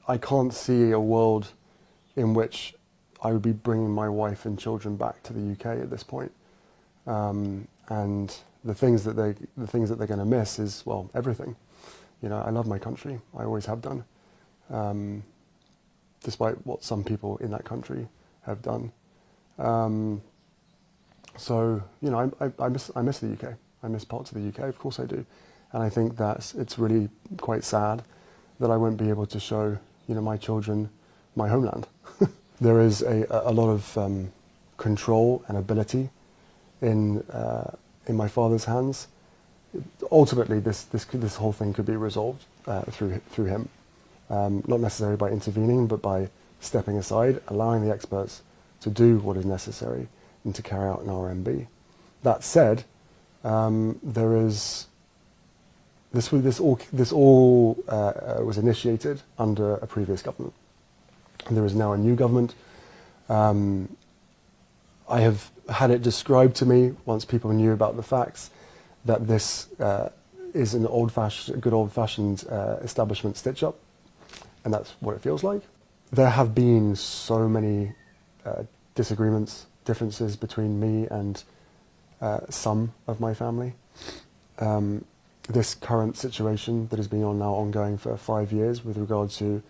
I can't see a world in which I would be bringing my wife and children back to the UK at this point. And the things that they're going to miss is, well, everything. You know, I love my country. I always have done, despite what some people in that country have done. So, you know, I miss the UK. I miss parts of the UK, of course I do. And I think that it's really quite sad that I won't be able to show, you know, my children my homeland. There is a lot of control and ability in my father's hands. Ultimately, this whole thing could be resolved through him, not necessarily by intervening, but by stepping aside, allowing the experts to do what is necessary and to carry out an RMB. That said, this all was initiated under a previous government. There is now a new government. I have had it described to me, once people knew about the facts, that this is an good old-fashioned establishment stitch-up, and that's what it feels like. There have been so many disagreements, differences between me and some of my family. This current situation that has been ongoing for 5 years with regard to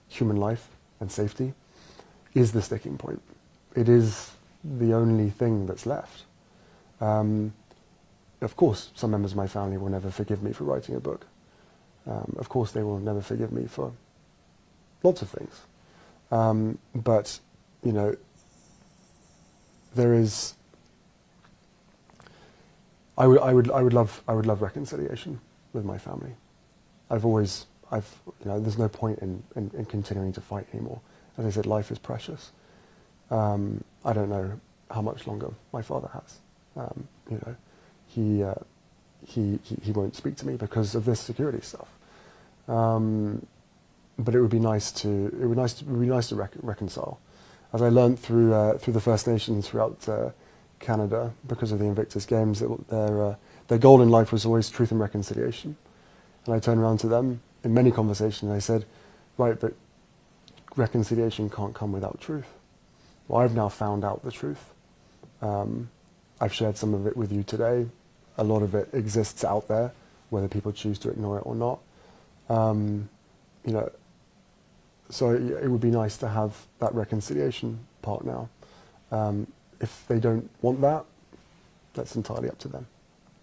human life and safety is the sticking point. It is the only thing that's left. Of course, some members of my family will never forgive me for writing a book. Of course, they will never forgive me for lots of things. But, you know, there is. I would love reconciliation with my family. There's no point in continuing to fight anymore. As I said, life is precious. I don't know how much longer my father has. You know, he won't speak to me because of this security stuff. But it would be nice to reconcile. As I learned through the First Nations throughout Canada, because of the Invictus Games, their goal in life was always truth and reconciliation. And I turned around to them in many conversations and I said, right, but reconciliation can't come without truth. Well, I've now found out the truth. I've shared some of it with you today. A lot of it exists out there, whether people choose to ignore it or not. You know, so it would be nice to have that reconciliation part now. If they don't want that, that's entirely up to them.